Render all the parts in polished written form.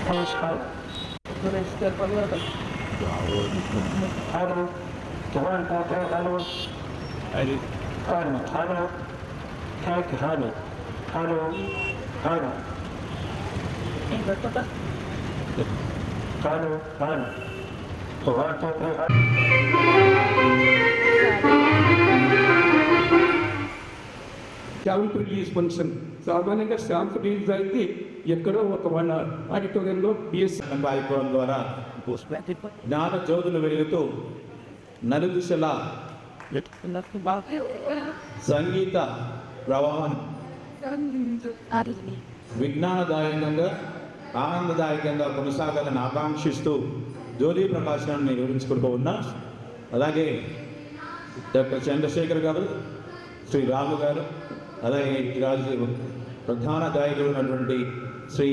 नमस्कार हेलो जवान hello hello hello hello hello hello camp release function సామాన్యంగా camp release అయితే ఎక్కడో ఒక వాళ్ళ ఆడిటోరియంలో బిఎస్ కార్యక్రమం ద్వారా జ్ఞాన జ్యోతులు వెలుగుతూ నలుదిశల సంగీత ప్రవాహం విజ్ఞానదాయకంగా ఆనందదాయకంగా కొనసాగాలని ఆకాంక్షిస్తూ జ్యోతి ప్రకాశాన్ని వివరించుకుంటూ ఉన్నా. అలాగే డాక్టర్ చంద్రశేఖర్ గారు, శ్రీ రాము గారు, అలాగే ఈరోజు ప్రధాన గాయకులు ఉన్నటువంటి శ్రీ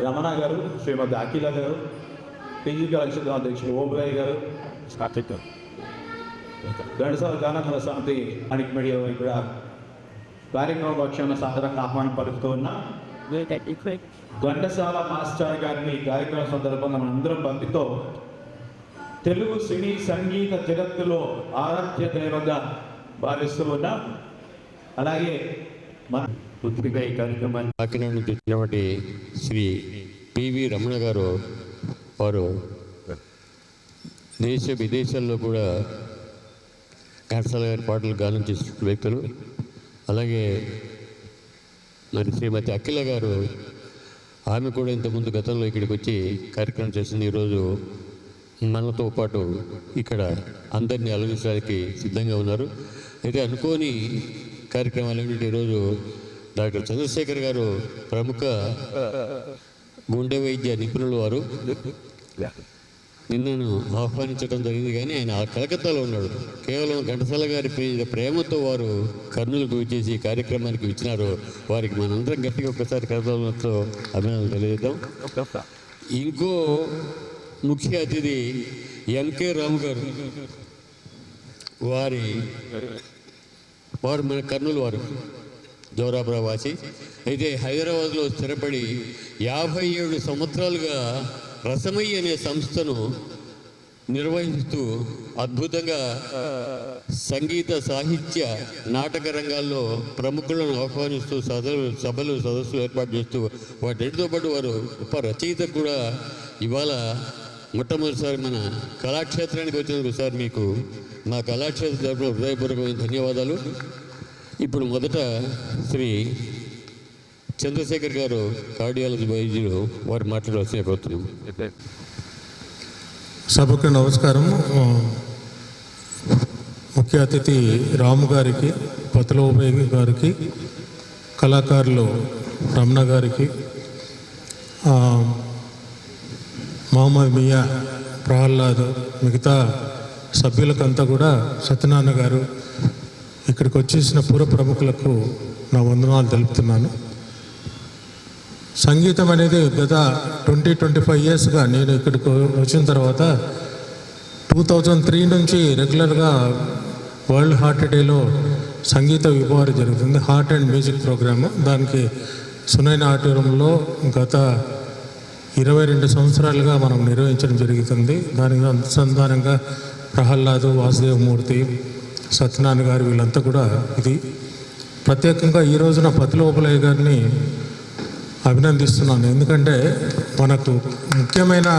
రమణ గారు, శ్రీమతి అఖిల గారు, పీజీ కళాశాల అధ్యక్షులు ఓబులయ్య గారు, ఘంటసాల గానకళ సమితి అనిక్ మీడియా ఇక్కడ కార్యక్రమ పక్షాన సాధారణంగా ఆహ్వానం పలుకుతూ ఉన్నా. ఘంటసాల మాస్టర్ గారిని కార్యక్రమం సందర్భంగా మనందరం భక్తితో తెలుగు సినీ సంగీత జగత్తులో ఆరాధ్య దైవంగా భావిస్తూ ఉన్నాం. అలాగే మన పూర్తిగా ఈ కార్యక్రమాన్ని కాకినాడ నుంచి వచ్చినటువంటి శ్రీ పివి రమణ గారు, వారు దేశ విదేశాల్లో కూడా ఘంటసాల గారి పాటలు గానం చేసిన వ్యక్తులు. అలాగే మరి శ్రీమతి అఖిల గారు, ఆమె కూడా ఇంతకుముందు గతంలో ఇక్కడికి వచ్చి కార్యక్రమం చేసింది. ఈరోజు మనతో పాటు ఇక్కడ అందరినీ అలరించడానికి సిద్ధంగా ఉన్నారు. అయితే అనుకోని కార్యక్రమాలు ఏమిటంటే ఈరోజు డాక్టర్ చంద్రశేఖర్ గారు ప్రముఖ గుండె వైద్య నిపుణులు, వారు నిన్నను ఆహ్వానించడం జరిగింది. కానీ ఆయన కలకత్తాలో ఉన్నాడు. కేవలం ఘంటసాల గారి ప్రేమతో వారు కర్నూలుకు వచ్చేసి ఈ కార్యక్రమానికి ఇచ్చినారు. వారికి మనందరం గట్టిగా ఒక్కసారి కలతో అభినందనలు తెలియజేద్దాం. ఇంకో ముఖ్య అతిథి ఎంకే రాము గారు, వారు మన కర్నూలు వారు, జోరాపుర వాసి. అయితే హైదరాబాద్లో స్థిరపడి 57 సంవత్సరాలుగా రసమయ్య అనే సంస్థను నిర్వహిస్తూ అద్భుతంగా సంగీత, సాహిత్య, నాటక రంగాల్లో ప్రముఖులను ఆహ్వానిస్తూ సభలు సదస్సులు ఏర్పాటు చేస్తూ వాటితో పాటు వారు గొప్ప రచయిత కూడా. ఇవాళ మొట్టమొదటిసారి మన కళాక్షేత్రానికి వచ్చినందుకు సార్ మీకు మా కళాక్షేత్ర తరపున హృదయపూర్వకమైన ధన్యవాదాలు. ఇప్పుడు మొదట శ్రీ చంద్రశేఖర్ గారు, కార్డియాలజీ వైద్యులు, వారు మాట్లాడవలసిన కోరుతున్నాం. సభకు నమస్కారం. ముఖ్య అతిథి రాము గారికి, పతులోబయ్య గారికి, కళాకారులు రమణ గారికి, మహమ్మద్ మియా, ప్రహ్లాద్, మిగతా సభ్యులకంతా కూడా సత్యనారాయణ గారు, ఇక్కడికి వచ్చేసిన పూర్వ ప్రముఖులకు నా వందనాలు తెలుపుతున్నాను. సంగీతం అనేది గత 20-25 ఇయర్స్గా నేను ఇక్కడికి వచ్చిన తర్వాత 2003 నుంచి రెగ్యులర్గా వరల్డ్ హార్ట్ డేలో సంగీత విభావరి జరుగుతుంది, హార్ట్ అండ్ మ్యూజిక్ ప్రోగ్రాము. దానికి సునైన ఆడిటోరియంలో గత 22 సంవత్సరాలుగా మనం నిర్వహించడం జరుగుతుంది. దానికి అనుసంధానంగా ప్రహ్లాదు, వాసుదేవమూర్తి, సత్యనారాయణ గారు, వీళ్ళంతా కూడా ఇది ప్రత్యేకంగా ఈ రోజున పతులోబయ్య గారిని అభినందిస్తున్నాను. ఎందుకంటే మనకు ముఖ్యమైన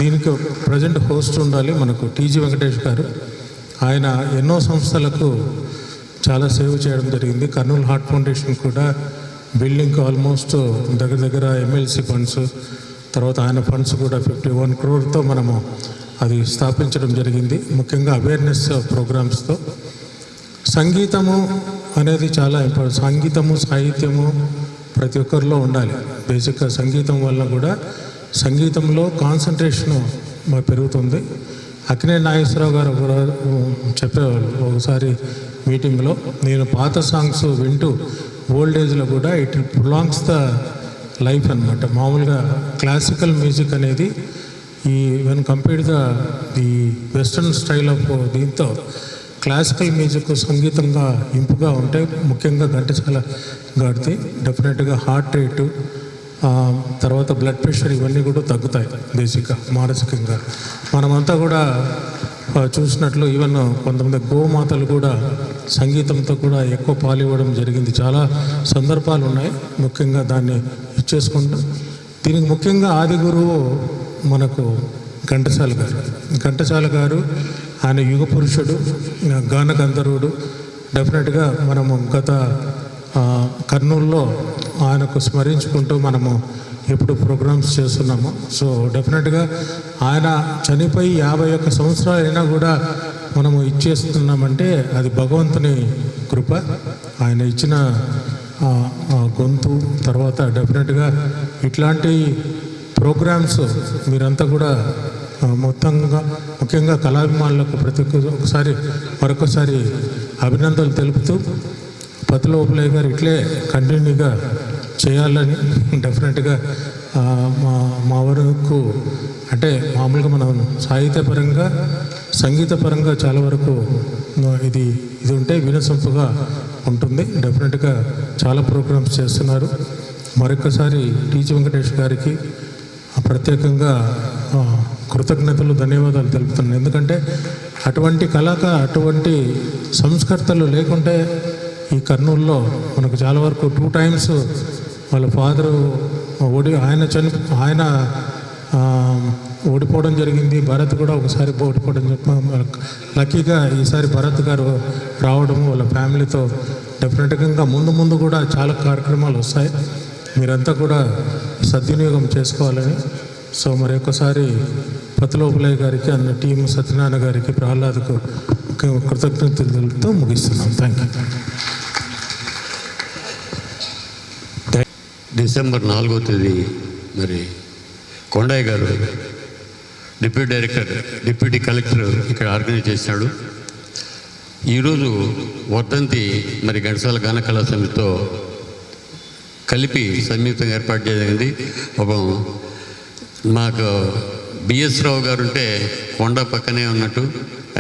దీనికి ప్రజెంట్ హోస్ట్ ఉండాలి మనకు టీజీ వెంకటేష్ గారు. ఆయన ఎన్నో సంస్థలకు చాలా సేవ చేయడం జరిగింది. కర్నూలు హార్ట్ ఫౌండేషన్ కూడా బిల్డింగ్కి ఆల్మోస్ట్ దగ్గర ఎమ్మెల్సీ ఫండ్స్, తర్వాత ఆయన ఫండ్స్ కూడా 51 crore మనము అది స్థాపించడం జరిగింది. ముఖ్యంగా అవేర్నెస్ ప్రోగ్రామ్స్తో. సంగీతము అనేది చాలా ఇంపార్టెంట్. సంగీతము, సాహిత్యము ప్రతి ఒక్కరిలో ఉండాలి. బేసిక్గా సంగీతం వల్ల కూడా సంగీతంలో కాన్సన్ట్రేషను పెరుగుతుంది. అక్కినే నాగేశ్వరరావు గారు కూడా చెప్పేవాళ్ళు ఒకసారి మీటింగ్లో, నేను పాత సాంగ్స్ వింటూ ఓల్డ్ ఏజ్లో కూడా ఇట్ ప్రొలాంగ్స్ ద లైఫ్ అనమాట. మామూలుగా క్లాసికల్ మ్యూజిక్ అనేది ఈ when compare the western style of దీంతో క్లాసికల్ మ్యూజిక్ సంగీతంగా ఇంపుగా ఉంటే, ముఖ్యంగా ఘంటసాల గారిది డెఫినెట్గా హార్ట్ రేటు తర్వాత బ్లడ్ ప్రెషర్ ఇవన్నీ కూడా తగ్గుతాయి బేసిక్గా మానసికంగా. మనమంతా కూడా చూసినట్లు ఈవెన్ కొంతమంది గోమాతలు కూడా సంగీతంతో కూడా ఎక్కువ పాల్గొనడం జరిగింది. చాలా సందర్భాలు ఉన్నాయి ముఖ్యంగా దాన్ని ఇచ్చేసుకుంటూ. దీనికి ముఖ్యంగా ఆది గురువు మనకు ఘంటసాల గారు ఆయన యుగ పురుషుడు, గాన గంధర్వుడు. డెఫినెట్గా మనము గత కర్నూలులో ఆయనకు స్మరించుకుంటూ మనము ఎప్పుడు ప్రోగ్రామ్స్ చేస్తున్నాము. సో డెఫినెట్గా ఆయన చనిపోయి 51 సంవత్సరాలు అయినా కూడా మనము ఇచ్చేస్తున్నామంటే అది భగవంతుని కృప. ఆయన ఇచ్చిన గొంతు. తర్వాత డెఫినెట్గా ఇట్లాంటి ప్రోగ్రామ్స్ మీరంతా కూడా ముఖ్యంగా కళాభిమానులకు మరొకసారి అభినందనలు తెలుపుతూ పత్తుల ఓపులయ్య గారు ఇట్లే కంటిన్యూగా చేయాలని డెఫినెట్గా మా వరకు అంటే మామూలుగా మనం సాహిత్యపరంగా సంగీతపరంగా చాలా వరకు ఇది ఉంటే వినసొంపుగా ఉంటుంది. డెఫినెట్గా చాలా ప్రోగ్రామ్స్ చేస్తున్నారు. మరొకసారి టీజీ వెంకటేష్ గారికి ప్రత్యేకంగా కృతజ్ఞతలు, ధన్యవాదాలు తెలుపుతున్నాను. ఎందుకంటే అటువంటి అటువంటి సంస్కర్తలు లేకుంటే ఈ కర్నూలులో మనకు చాలా వరకు 2 times వాళ్ళ ఫాదరు ఆయన ఓడిపోవడం జరిగింది. భరత్ కూడా ఒకసారి ఓడిపోవడం లక్కీగా ఈసారి భరత్ గారు రావడం వాళ్ళ ఫ్యామిలీతో డెఫినెట్గా ముందు కూడా చాలా కార్యక్రమాలు వస్తాయి. మీరంతా కూడా సద్వినియోగం చేసుకోవాలని. సో మరి ఒకసారి పత్తుల ఓపులయ్య గారికి, అన్న టీం సత్యనారాయణ గారికి, ప్రహ్లాద్కు కృతజ్ఞతలు తెలుపుతూ ముగిస్తున్నాం. Thank you. డిసెంబర్ 4వ తేదీ మరి కొండయ్య గారు డిప్యూటీ కలెక్టర్ ఇక్కడ ఆర్గనైజ్ చేశాడు. ఈరోజు వర్ధంతి మరి ఘంటసాల గాన కళా సమితితో కలిపి సంయుక్తంగా ఏర్పాటు చేయగలిగింది. మాకు బిఎస్ రావు గారు ఉంటే కొండ పక్కనే ఉన్నట్టు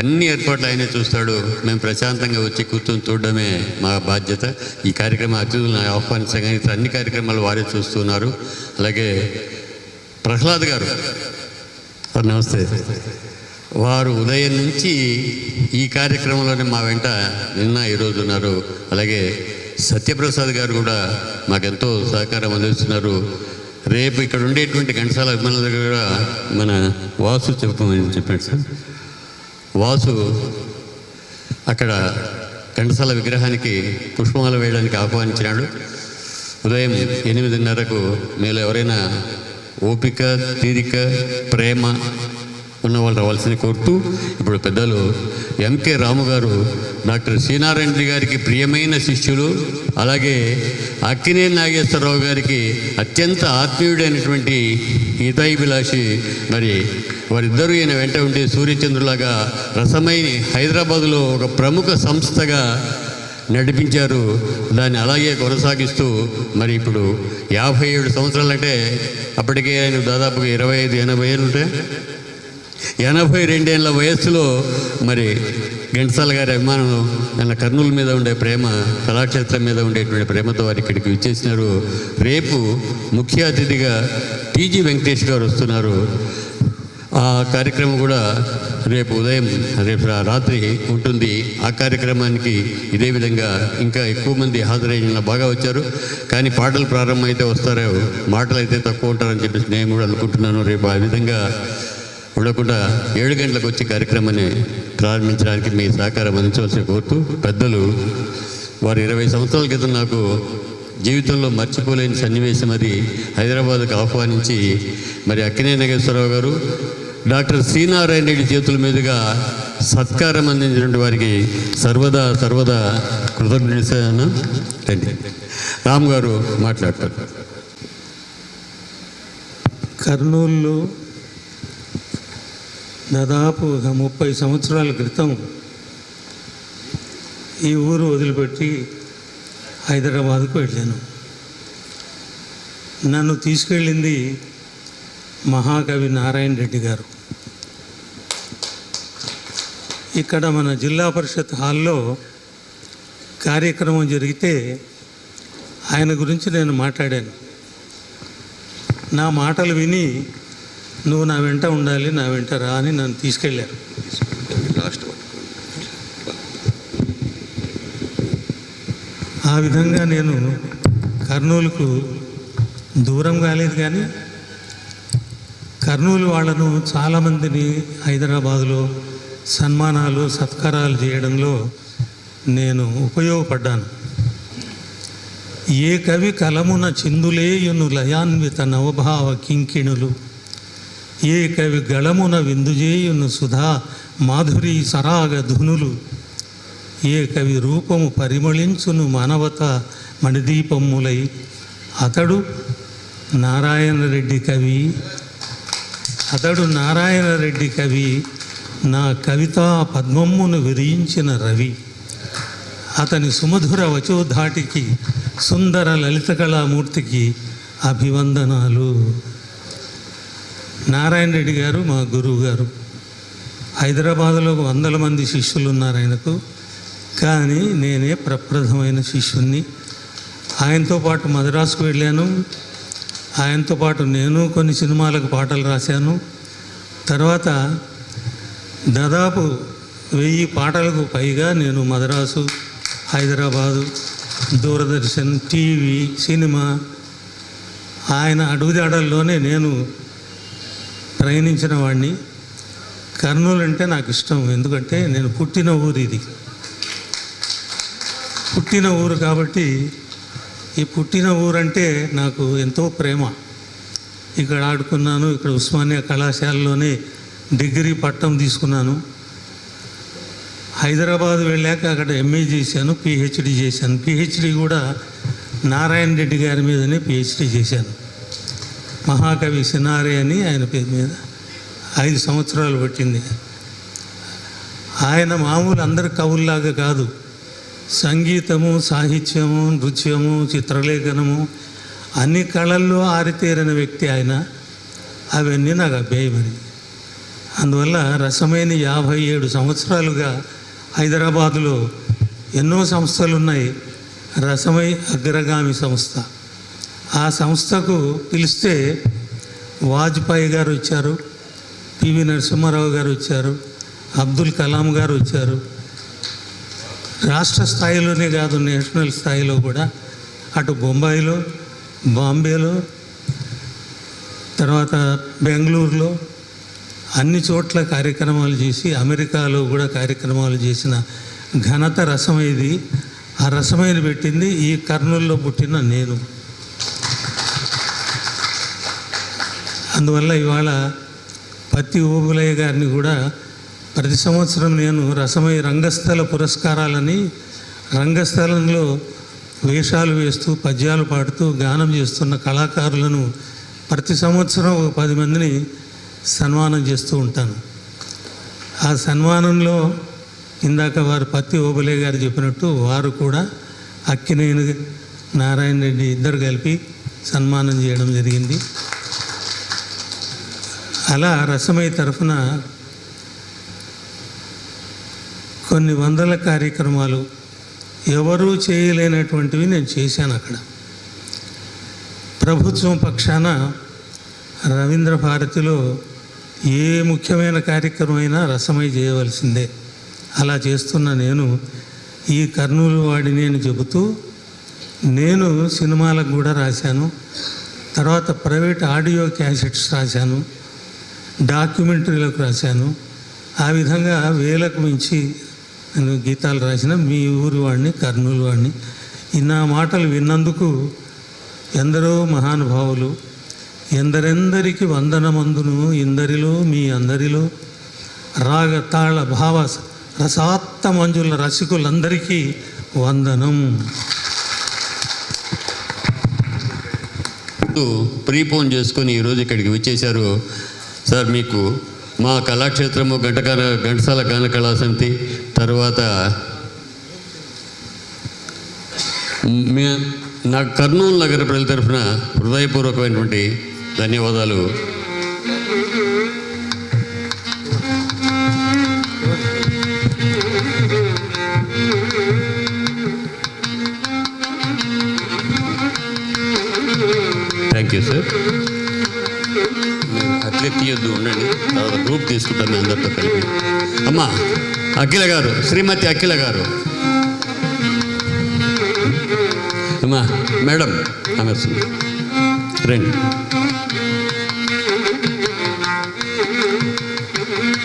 అన్ని ఏర్పాట్లు ఆయనే చూస్తాడు. మేము ప్రశాంతంగా వచ్చి కూర్చొని చూడడమే మా బాధ్యత. ఈ కార్యక్రమం అతిథులను ఆహ్వానించగానే అన్ని కార్యక్రమాలు వారే చూస్తున్నారు. అలాగే ప్రహ్లాద్ గారు, నమస్తే. వారు ఉదయం నుంచి ఈ కార్యక్రమంలోనే మా వెంట ఈరోజు ఉన్నారు. అలాగే సత్యప్రసాద్ గారు కూడా మాకెంతో సహకారం అందిస్తున్నారు. రేపు ఇక్కడ ఉండేటువంటి ఘంటసాల అభిమానుల దగ్గర కూడా మన వాసు చెప్పాడు సార్. వాసు అక్కడ ఘంటసాల విగ్రహానికి పుష్పమాల వేయడానికి ఆహ్వానించినాడు. ఉదయం 8:30కు మీరు ఎవరైనా ఓపిక, తీరిక, ప్రేమ ఉన్నవాళ్ళు రావాల్సింది కోరుతూ, ఇప్పుడు పెద్దలు ఎంకే రాము గారు డాక్టర్ శ్రీనారాయణ గారికి ప్రియమైన శిష్యులు, అలాగే అక్కినేని నాగేశ్వరరావు గారికి అత్యంత ఆత్మీయుడైనటువంటి హితైభిలాషి. మరి వారిద్దరూ ఈయన వెంట ఉండి సూర్యచంద్రులాగా రసమైని హైదరాబాదులో ఒక ప్రముఖ సంస్థగా నడిపించారు. దాన్ని అలాగే కొనసాగిస్తూ మరి ఇప్పుడు 57 సంవత్సరాలంటే అప్పటికే ఆయన దాదాపుగా 25-80 ఏళ్ళు ఉంటే 82 ఏళ్ళ వయస్సులో మరి ఘంటసాల గారి అభిమానం, ఆయన కర్నూలు మీద ఉండే ప్రేమ, కళాక్షేత్రం మీద ఉండేటువంటి ప్రేమతో వారు ఇక్కడికి విచ్చేసినారు. రేపు ముఖ్య అతిథిగా టీజీ వెంకటేష్ గారు వస్తున్నారు. ఆ కార్యక్రమం కూడా రేపు రాత్రి ఉంటుంది. ఆ కార్యక్రమానికి ఇదే విధంగా ఇంకా ఎక్కువ మంది హాజరైన బాగా వచ్చారు. కానీ పాటలు ప్రారంభం అయితే వస్తారో, మాటలు అయితే తక్కువ ఉంటారని చెప్పేసి నేను కూడా అనుకుంటున్నాను. రేపు ఆ విధంగా ఉండకుండా 7 గంటలకు వచ్చి కార్యక్రమాన్ని ప్రారంభించడానికి మీ సహకారం అందించవలసి కోరుతూ, పెద్దలు వారు 20 సంవత్సరాల క్రితం నాకు జీవితంలో మర్చిపోలేని సన్నివేశం అది హైదరాబాద్కు ఆహ్వానించి మరి అక్కినేని నాగేశ్వరరావు గారు డాక్టర్ శ్రీనారాయణ రెడ్డి చేతుల మీదుగా సత్కారం అందించినటువంటి వారికి సర్వదా కృతజ్ఞతను. రండి, రామ్ గారు మాట్లాడతారు. కర్నూలులో దాదాపు 30 సంవత్సరాల క్రితం ఈ ఊరు వదిలిపెట్టి హైదరాబాద్కు వెళ్ళాను. నన్ను తీసుకెళ్ళింది మహాకవి నారాయణ రెడ్డి గారు. ఇక్కడ మన జిల్లా పరిషత్ హాల్లో కార్యక్రమం జరిగితే ఆయన గురించి నేను మాట్లాడాను. నా మాటలు విని నువ్వు నా వెంట ఉండాలి, నా వెంట రా అని నన్ను తీసుకెళ్ళారు. ఆ విధంగా నేను కర్నూలుకు దూరం కాలేదు, కానీ కర్నూలు వాళ్ళను చాలామందిని హైదరాబాదులో సన్మానాలు సత్కారాలు చేయడంలో నేను ఉపయోగపడ్డాను. ఏ కవి కలమున చిందులేయును లయాన్విత నవభావ కింకిణులు, ఏ కవి గళమున విందుజేయును సుధా మాధురి సరాగ ధునులు, ఏ కవి రూపము పరిమళించును మానవత మణిదీపములై, అతడు నారాయణరెడ్డి కవి, అతడు నారాయణరెడ్డి కవి, నా కవితా పద్మమ్మును విరించిన రవి, అతని సుమధుర వచోధాటికి సుందర లలిత కళామూర్తికి అభివందనాలు. నారాయణ రెడ్డి గారు మా గురువు గారు. హైదరాబాదులో 100 మంది శిష్యులు ఉన్నారు ఆయనకు, కానీ నేనే ప్రప్రథమైన శిష్యుణ్ణి. ఆయనతో పాటు మద్రాసుకు వెళ్ళాను. ఆయనతో పాటు నేను కొన్ని సినిమాలకు పాటలు రాశాను. తర్వాత దాదాపు 1000 పాటలకు పైగా నేను మద్రాసు, హైదరాబాదు, దూరదర్శన్, టీవీ, సినిమా ఆయన అడుగుజాడల్లోనే నేను ప్రయాణించిన వాడిని. కర్నూలు అంటే నాకు ఇష్టం, ఎందుకంటే నేను పుట్టిన ఊరు ఇది. పుట్టిన ఊరు కాబట్టి ఈ పుట్టిన ఊరంటే నాకు ఎంతో ప్రేమ. ఇక్కడ ఆడుకున్నాను, ఇక్కడ ఉస్మానియా కళాశాలలోనే డిగ్రీ పట్టం తీసుకున్నాను. హైదరాబాద్ వెళ్ళాక అక్కడ ఎంఏ చేశాను, పిహెచ్డి చేశాను. పిహెచ్డి కూడా నారాయణ రెడ్డి గారి మీదనే పిహెచ్డి చేశాను. మహాకవి సినారే అని ఆయన పేరు మీద 5 సంవత్సరాలు పట్టింది. ఆయన మామూలు అందరి కవుల్లాగా కాదు, సంగీతము, సాహిత్యము, నృత్యము, చిత్రలేఖనము అన్ని కళల్లో ఆరితేరిన వ్యక్తి ఆయన. అవన్నీ నాకు అభ్యాయమని. అందువల్ల రసమైన 57 సంవత్సరాలుగా హైదరాబాదులో ఎన్నో సంస్థలు ఉన్నాయి. రసమై అగ్రగామి సంస్థ. ఆ సంస్థకు పిలిస్తే వాజ్పేయి గారు వచ్చారు, పివి నరసింహారావు గారు వచ్చారు, అబ్దుల్ కలాం గారు వచ్చారు. రాష్ట్ర స్థాయిలోనే కాదు, నేషనల్ స్థాయిలో కూడా అటు బొంబాయిలో, బాంబేలో, తర్వాత బెంగళూరులో అన్ని చోట్ల కార్యక్రమాలు చేసి, అమెరికాలో కూడా కార్యక్రమాలు చేసిన ఘనత రసమైది. ఆ రసమైన పెట్టింది ఈ కర్నూలులో పుట్టిన నేను. అందువల్ల ఇవాళ పత్తి ఓబులయ్య గారిని కూడా ప్రతి సంవత్సరం నేను రసమై రంగస్థల పురస్కారాలని, రంగస్థలంలో వేషాలు వేస్తూ పద్యాలు పాడుతూ గానం చేస్తున్న కళాకారులను ప్రతి సంవత్సరం 10 మందిని సన్మానం చేస్తూ ఉంటాను. ఆ సన్మానంలో ఇందాక వారు పత్తి ఓబులయ్య గారు చెప్పినట్టు వారు కూడా అక్కినేని నారాయణ రెడ్డి ఇద్దరు కలిపి సన్మానం చేయడం జరిగింది. అలా రసమై తరఫున కొన్ని వందల కార్యక్రమాలు ఎవరూ చేయలేనటువంటివి నేను చేశాను. అక్కడ ప్రభుత్వం పక్షాన రవీంద్ర భారతిలో ఏ ముఖ్యమైన కార్యక్రమం అయినా రసమై చేయవలసిందే. అలా చేస్తున్న నేను ఈ కర్నూలు వాడిని అని చెబుతూ నేను సినిమాలకు కూడా రాశాను. తర్వాత ప్రైవేట్ ఆడియో క్యాసెట్స్ రాశాను, డాక్యుమెంటరీలకు రాశాను. ఆ విధంగా 1000కు మించి నేను గీతాలు రాసిన మీ ఊరి వాడిని, కర్నూలు వాడిని. నా మాటలు విన్నందుకు ఎందరో మహానుభావులు, ఎందరెందరికి వందనమందును ఇందరిలో మీ అందరిలో రాగ తాళ భావ రసాత్త మంజుల రసికులందరికీ వందనం. ప్రీపోన్ చేసుకొని ఈరోజు ఇక్కడికి వచ్చేశారు సార్. మీకు మా కళాక్షేత్రము ఘంటసాల గాన కళా సమితి, తర్వాత నా కర్నూలు నగర ప్రజల తరఫున హృదయపూర్వకమైనటువంటి ధన్యవాదాలు. Thank you sir. అట్లే తీయొద్దు, ఉండండి, తర్వాత గ్రూప్ తీసుకుంటాం మీ అందరితో కలిపి. అమ్మా అఖిల గారు, శ్రీమతి అఖిల గారు, అమ్మా మేడం ఆమె వస్తుంది, రండి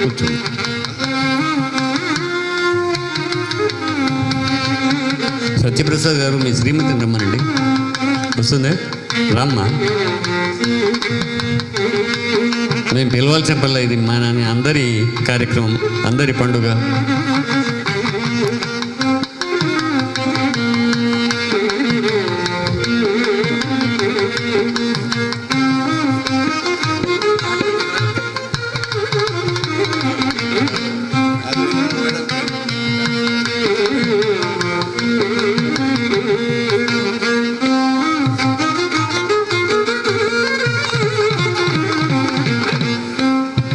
కూర్చోండి. సత్యప్రసాద్ గారు మీ శ్రీమతిని రమ్మనండి. వస్తుందే రామ్మా. మేము పిలవాల్సిన పర్లేదు, ఇది మన అందరి కార్యక్రమం, అందరి పండుగ.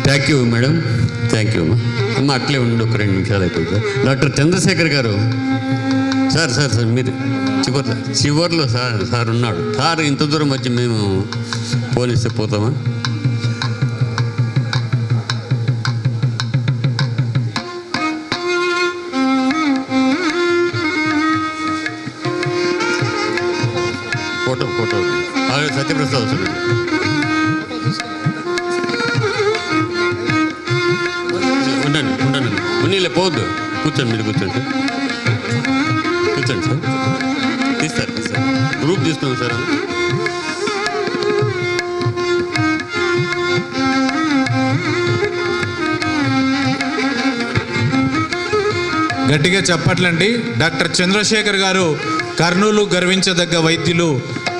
Thank you madam, thank you అమ్మా. అమ్మ అట్లే ఉండి ఒక 2 నిమిషాలు అయిపోయింది సార్. డాక్టర్ చంద్రశేఖర్ గారు సార్, సార్ సార్ మీరు చివర్లో సార్ ఉన్నాడు. సార్ ఇంత దూరం వచ్చి మేము పోలిస్తే పోతామా? ఫోటో సత్యప్రసాద్ వస్తుంది. ఉండండి ఉన్నీళ్ళే పోవద్దు, కూర్చోండి, మీరు కూర్చోండి సార్, తీస్తారు గ్రూప్ తీసుకున్నాం సార్. గట్టిగా చెప్పట్లండి. డాక్టర్ చంద్రశేఖర్ గారు కర్నూలు గర్వించదగ్గ వైద్యులు.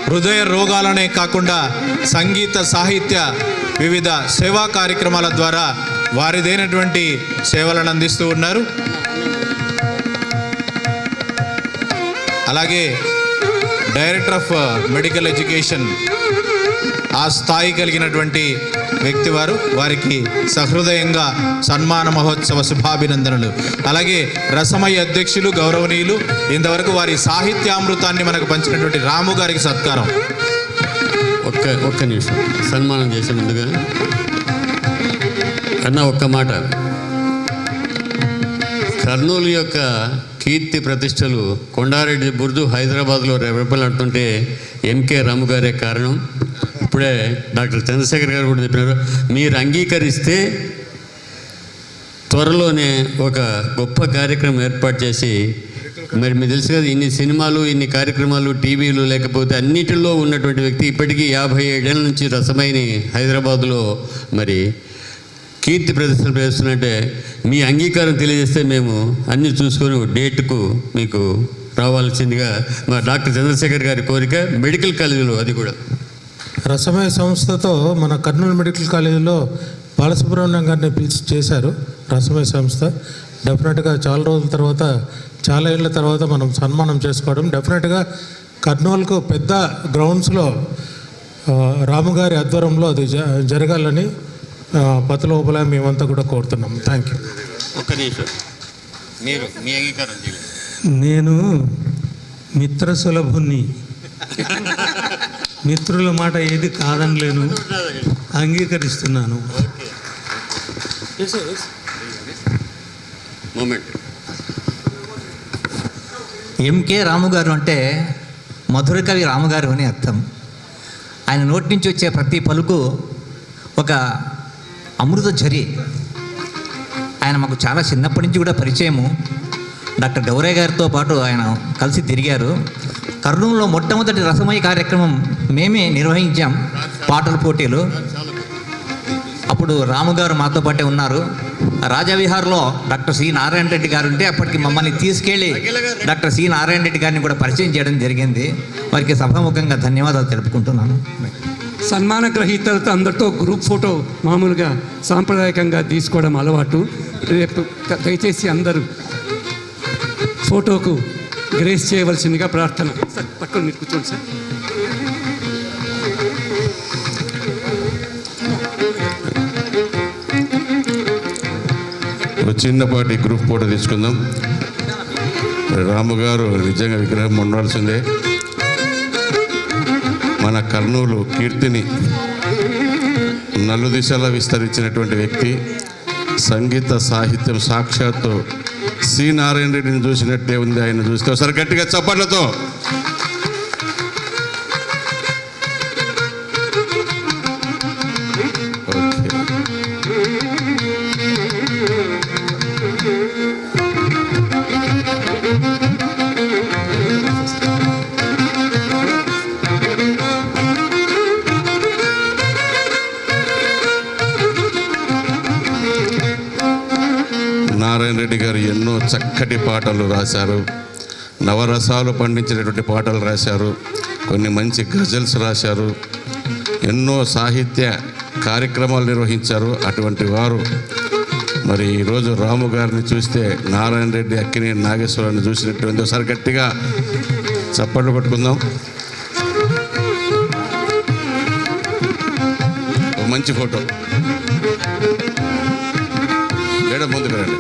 హృదయ రోగాలనే కాకుండా సంగీత, సాహిత్య, వివిధ సేవా కార్యక్రమాల ద్వారా వారిదైనటువంటి సేవలను అందిస్తూ ఉన్నారు. అలాగే డైరెక్టర్ ఆఫ్ మెడికల్ ఎడ్యుకేషన్ ఆ స్థాయి కలిగినటువంటి వ్యక్తి వారికి సహృదయంగా సన్మాన మహోత్సవ శుభాభినందనలు. అలాగే రసమయ్య అధ్యక్షులు గౌరవనీయులు ఇంతవరకు వారి సాహిత్యామృతాన్ని మనకు పంచినటువంటి రాము గారికి సత్కారం. ఒక్క నిమిషం సన్మానం చేసే ముందుగా అన్న ఒక్క మాట. కర్నూలు యొక్క కీర్తి ప్రతిష్టలు కొండారెడ్డి బుర్జు హైదరాబాద్లో రెపరెపలాడుతుంటే ఎంకే రాము గారే కారణం. ఇప్పుడే డాక్టర్ చంద్రశేఖర్ గారు కూడా చెప్పినారు, మీరు అంగీకరిస్తే త్వరలోనే ఒక గొప్ప కార్యక్రమం ఏర్పాటు చేసి, మరి మీకు తెలుసు కదా, ఇన్ని సినిమాలు, ఇన్ని కార్యక్రమాలు, టీవీలు, లేకపోతే అన్నిటిలో ఉన్నటువంటి వ్యక్తి ఇప్పటికీ 57 ఏళ్ళ నుంచి రసమైని హైదరాబాదులో మరి కీర్తి ప్రదర్శనలు చేస్తున్నట్టే మీ అంగీకారం తెలియజేస్తే మేము అన్నీ చూసుకొని డేట్కు మీకు రావాల్సిందిగా మా డాక్టర్ చంద్రశేఖర్ గారి కోరిక. మెడికల్ కాలేజీలో అది కూడా రసమయ సంస్థతో మన కర్నూలు మెడికల్ కాలేజీలో బాలసుబ్రహ్మణ్యం గారిని పిలిచి చేశారు రసమయ సంస్థ. డెఫినెట్గా చాలా రోజుల తర్వాత, చాలా ఏళ్ళ తర్వాత మనం సన్మానం చేసుకోవడం, డెఫినెట్గా కర్నూలుకు పెద్ద గ్రౌండ్స్లో రాముగారి ఆధ్వర్యంలో అది జరగాలని పతలోపల మేమంతా కూడా కోరుతున్నాం. Thank you. ఒక్క నిమిషం, మీరు మీ అంగీకారం చేయలేదు. నేను మిత్ర సులభుని, మిత్రుల మాట ఏది కాదనలేను, అంగీకరిస్తున్నాను. మూమెంట్. ఎంకే రాము గారు అంటే మధుర కవి రాముగారు అని అర్థం. ఆయన నోటి నుంచి వచ్చే ప్రతి పలుకు ఒక అమృత ఝరి. ఆయన మాకు చాలా చిన్నప్పటి నుంచి కూడా పరిచయము. డాక్టర్ గౌరయ్య గారితో పాటు ఆయన కలిసి తిరిగారు. కర్నూలులో మొట్టమొదటి రసమయ కార్యక్రమం మేమే నిర్వహించాం, పాటల పోటీలు. అప్పుడు రాముగారు మాతో పాటే ఉన్నారు. రాజావిహార్లో డాక్టర్ సి నారాయణ రెడ్డి గారు ఉంటే అప్పటికి మమ్మల్ని తీసుకెళ్ళి డాక్టర్ సి నారాయణ రెడ్డి గారిని కూడా పరిచయం చేయడం జరిగింది. వారికి సభాముఖంగా ధన్యవాదాలు తెలుపుకుంటున్నాను. సన్మాన గ్రహీతలతో అందరితో గ్రూప్ ఫోటో మామూలుగా సాంప్రదాయకంగా తీసుకోవడం అలవాటు. రేపు దయచేసి అందరూ ఫోటోకు గ్రేస్ చేయవలసిందిగా ప్రార్థన. సార్ పక్కన మీరు కూర్చోండి సార్. ఒక చిన్నపాటి గ్రూప్ ఫోటో తీసుకుందాం. రాము గారు నిజంగా విగ్రహం ఉండాల్సిందే. మన కర్నూలు కీర్తిని నలుదిశలా విస్తరించినటువంటి వ్యక్తి, సంగీత సాహిత్యం సాక్షాత్తు సి నారాయణ రెడ్డిని చూసినట్టే ఉంది. ఆయన చూస్తే ఒకసారి గట్టిగా చప్పట్లతో. నారాయణ రెడ్డి గారు ఎన్నో చక్కటి పాటలు రాశారు, నవరసాలు పండించినటువంటి పాటలు రాశారు, కొన్ని మంచి గజల్స్ రాశారు, ఎన్నో సాహిత్య కార్యక్రమాలు నిర్వహించారు. అటువంటి వారు మరి ఈరోజు రాము గారిని చూస్తే నారాయణ రెడ్డి, అక్కినేని నాగేశ్వరాన్ని చూసినటువంటి ఒకసారి గట్టిగా చప్పట్లు పట్టుకుందాం. ఒక మంచి ఫోటో మేడం ముందుకు రండి.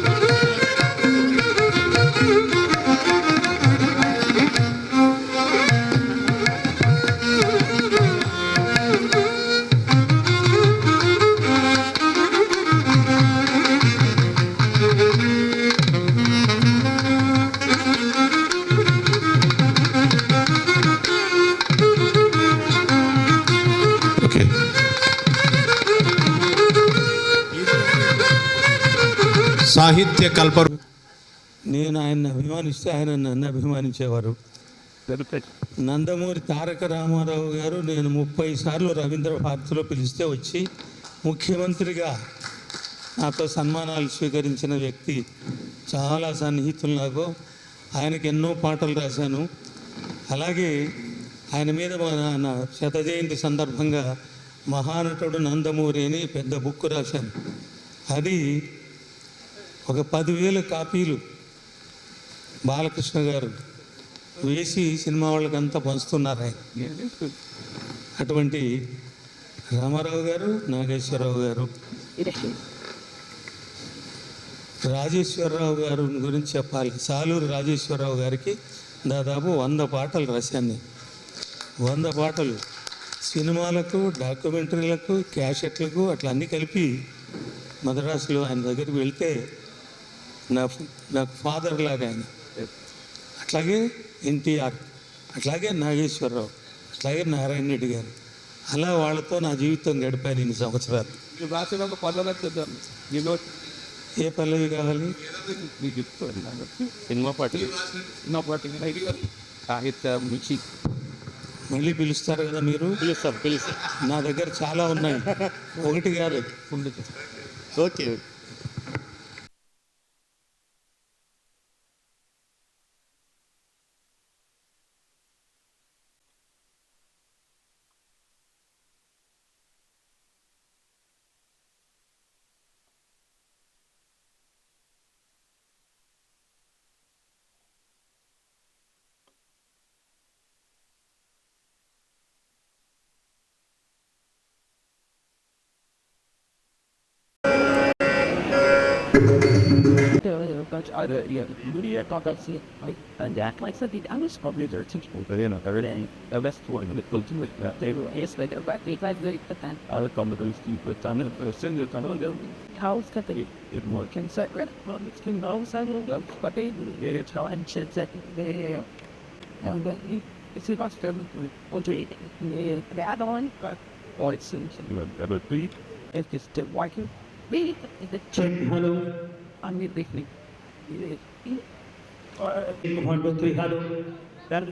ఓకే, సాహిత్య కల్పరు. నేను ఆయన్ని అభిమానిస్తే ఆయన నన్ను అభిమానించేవారు. నందమూరి తారక రామారావు గారు నేను 30 సార్లు రవీంద్ర భారతిలో పిలిస్తే వచ్చి ముఖ్యమంత్రిగా నాతో సన్మానాలు స్వీకరించిన వ్యక్తి. చాలా సన్నిహితులు నాకు. ఆయనకి ఎన్నో పాటలు రాశాను. అలాగే ఆయన మీద నా శత జయంతి సందర్భంగా మహానటుడు నందమూరి అని పెద్ద బుక్ రాశాను. అది ఒక 10,000 కాపీలు బాలకృష్ణ గారు వేసి సినిమా వాళ్ళకంతా పంచుతున్నారు ఆయన. అటువంటి రామారావు గారు, నాగేశ్వరరావు గారు, రాజేశ్వరరావు గారు గురించి చెప్పాలి. సాలూరు రాజేశ్వరరావు గారికి దాదాపు 100 పాటలు రాశాను. 100 పాటలు సినిమాలకు, డాక్యుమెంటరీలకు, క్యాసెట్లకు అట్లా అన్నీ కలిపి మద్రాసులో ఆయన దగ్గరికి వెళ్తే నాకు ఫాదర్ లాగా ఆయన. అట్లాగే ఎన్టీఆర్, అట్లాగే నాగేశ్వరరావు, అట్లాగే నారాయణ రెడ్డి గారు. అలా వాళ్ళతో నా జీవితం గడిపాను ఇన్ని సంవత్సరాలు. ఏ పల్లవి కావాలి? సినిమా పాటలు సాహిత్య మిర్చి మళ్ళీ పిలుస్తారు కదా మీరు? పిలుస్తారు. నా దగ్గర చాలా ఉన్నాయి, ఒకటి కాదు. Okay. And that like something I was probably there to everything. The best one that goes to it that they were yes, they got they then I would come to those people done it send it on them. How's that they it more can say red well it's can know some but they it's how and shit that they and then it's about them what do the other one but or it's ever be it's just the white be the check hello I'm listening. 1 2 3 hello that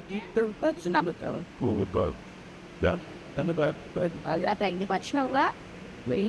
that's number 7 yeah and the but I think much know that we